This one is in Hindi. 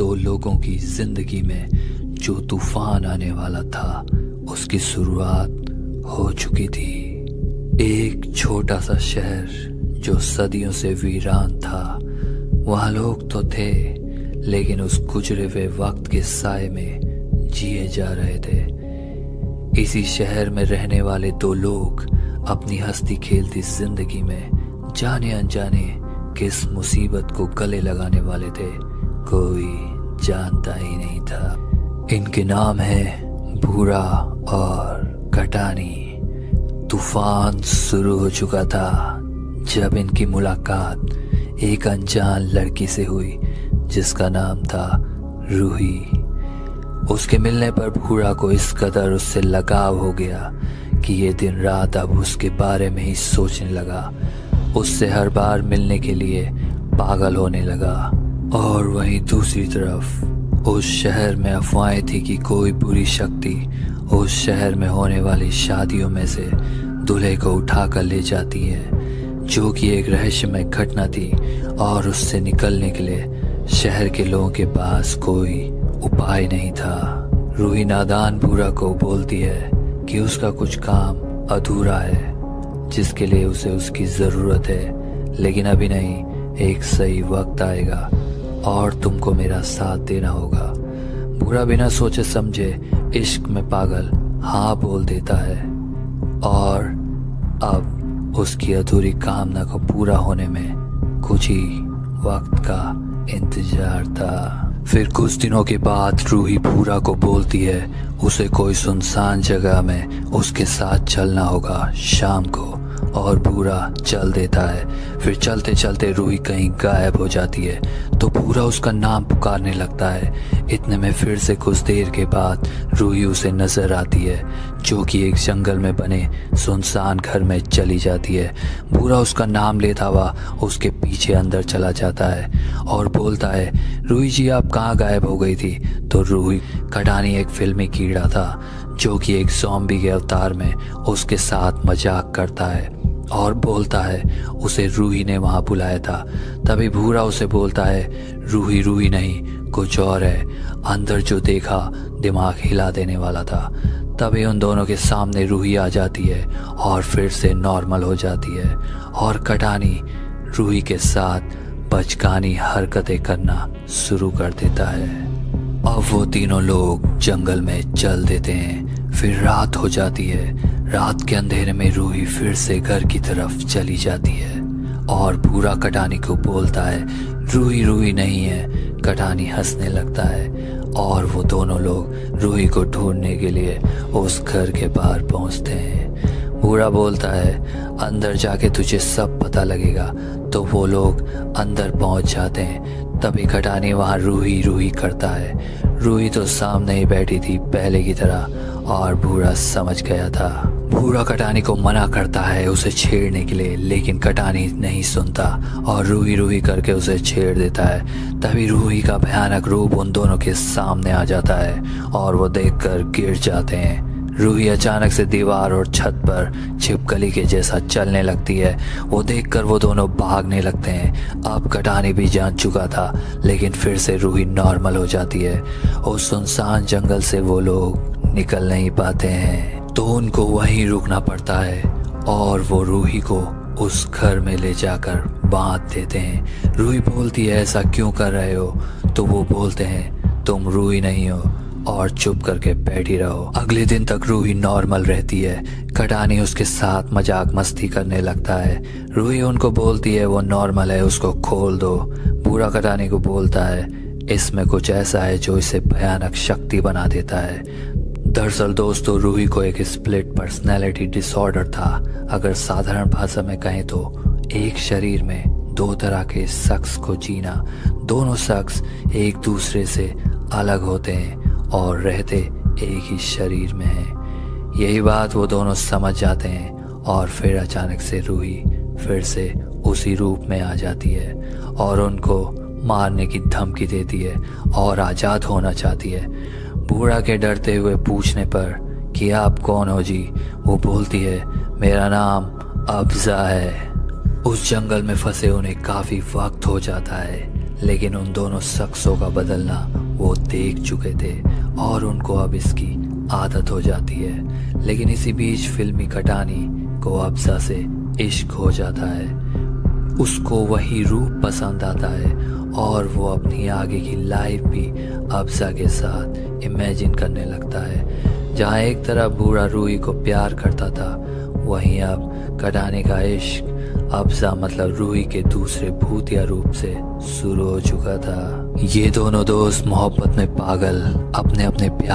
दो लोगों की जिंदगी में जो तूफान आने वाला था उसकी शुरुआत हो चुकी थी। एक छोटा सा शहर जो सदियों से वीरान था। वहाँ लोग तो थे लेकिन उस गुजरे हुए वक्त के साए में जिए जा रहे थे। इसी शहर में रहने वाले दो लोग अपनी हंसती खेलती जिंदगी में जाने अनजाने किस मुसीबत को गले लगाने वाले थे कोई जानता ही नहीं था। इनके नाम है भूरा और कटानी। तूफान शुरू हो चुका था जब इनकी मुलाकात एक अनजान लड़की से हुई जिसका नाम था रूही। उसके मिलने पर भूरा को इस कदर उससे लगाव हो गया कि ये दिन रात अब उसके बारे में ही सोचने लगा। उससे हर बार मिलने के लिए पागल होने लगा। और वहीं दूसरी तरफ उस शहर में अफवाहें थी कि कोई बुरी शक्ति उस शहर में होने वाली शादियों में से दूल्हे को उठाकर ले जाती है, जो कि एक रहस्यमय घटना थी। और उससे निकलने के लिए शहर के लोगों के पास कोई उपाय नहीं था। रूही नादान भूरा को बोलती है कि उसका कुछ काम अधूरा है जिसके लिए उसे उसकी ज़रूरत है, लेकिन अभी नहीं, एक सही वक्त आएगा और तुमको मेरा साथ देना होगा। भूरा बिना सोचे समझे इश्क में पागल हाँ बोल देता है और अब उसकी अधूरी कामना को पूरा होने में कुछ ही वक्त का इंतजार था। फिर कुछ दिनों के बाद रूही भूरा को बोलती है उसे कोई सुनसान जगह में उसके साथ चलना होगा शाम को, और भूरा चल देता है। फिर चलते चलते रूही कहीं गायब हो जाती है तो भूरा उसका नाम पुकारने लगता है। इतने में फिर से कुछ देर के बाद रूही उसे नजर आती है, जो कि एक जंगल में बने सुनसान घर में चली जाती है। भूरा उसका नाम लेता हुआ उसके पीछे अंदर चला जाता है और बोलता है, रूही जी आप कहाँ गायब हो गई थी? तो रूही कटानी एक फिल्मी कीड़ा था जो कि एक ज़ॉम्बी के अवतार में उसके साथ मजाक करता है और बोलता है उसे रूही ने वहाँ बुलाया था। तभी भूरा उसे बोलता है रूही रूही नहीं कुछ और है। अंदर जो देखा दिमाग हिला देने वाला था। तभी उन दोनों के सामने रूही आ जाती है और फिर से नॉर्मल हो जाती है और कटानी रूही के साथ बचकानी हरकतें करना शुरू कर देता है। अब वो तीनों लोग जंगल में चल देते हैं। फिर रात हो जाती है। रात के अंधेरे में रूही फिर से घर की तरफ चली जाती है और भूरा कटानी को बोलता है रूही रूही नहीं है। कटानी हंसने लगता है और वो दोनों लोग रूही को ढूंढने के लिए उस घर के बाहर पहुंचते हैं। भूरा बोलता है अंदर जाके तुझे सब पता लगेगा। तो वो लोग अंदर पहुंच जाते हैं। तभी कटानी वहाँ रूही रूही करता है। रूही तो सामने ही बैठी थी पहले की तरह और भूरा समझ गया था। भूरा कटानी को मना करता है उसे छेड़ने के लिए, लेकिन कटानी नहीं सुनता और रूही रूही करके उसे छेड़ देता है। तभी रूही का भयानक रूप उन दोनों के सामने आ जाता है और वो देखकर गिर जाते हैं। रूही अचानक से दीवार और छत पर छिपकली के जैसा चलने लगती है। वो देखकर वो दोनों भागने लगते हैं। अब कटानी भी जान चुका था, लेकिन फिर से रूही नॉर्मल हो जाती है। उस सुनसान जंगल से वो लोग निकल नहीं पाते हैं तो उनको वहीं रुकना पड़ता है और वो रूही को उस घर में ले जाकर बांध देते हैं। रूही बोलती है ऐसा क्यों कर रहे हो? तो वो बोलते हैं तुम रूही नहीं हो और चुप करके बैठी रहो। अगले दिन तक रूही नॉर्मल रहती है। कटानी उसके साथ मजाक मस्ती करने लगता है। रूही उनको बोलती है वो नॉर्मल है, उसको खोल दो। भूरा कटानी को बोलता है इसमें कुछ ऐसा है जो इसे भयानक शक्ति बना देता है। दरअसल दोस्तों रूही को एक स्प्लिट पर्सनैलिटी डिसऑर्डर था। अगर साधारण भाषा में कहें तो एक शरीर में दो तरह के शख्स को जीना। दोनों शख्स एक दूसरे से अलग होते हैं और रहते एक ही शरीर में हैं। यही बात वो दोनों समझ जाते हैं और फिर अचानक से रूही फिर से उसी रूप में आ जाती है और उनको मारने की धमकी देती है और आज़ाद होना चाहती है। बूढ़ा के डरते हुए पूछने पर कि आप कौन हो जी, वो बोलती है मेरा नाम अब्जा है। उस जंगल में फंसे उन्हें काफ़ी वक्त हो जाता है, लेकिन उन दोनों शख्सों का बदलना वो देख चुके थे और उनको अब इसकी आदत हो जाती है। लेकिन इसी बीच फिल्मी कटानी को अब्सा से इश्क हो जाता है। उसको वही रूप पसंद आता है और वो अपनी आगे की लाइफ भी अब्सा के साथ इमेजिन करने लगता है। जहाँ एक तरफ बूढ़ा रूही को प्यार करता था, वहीं अब कटानी का इश्क अब्सा मतलब रूही के दूसरे भूतिया रूप से शुरू हो चुका था। ये दोनों दोस्त मोहब्बत में पागल अपने अपने प्यार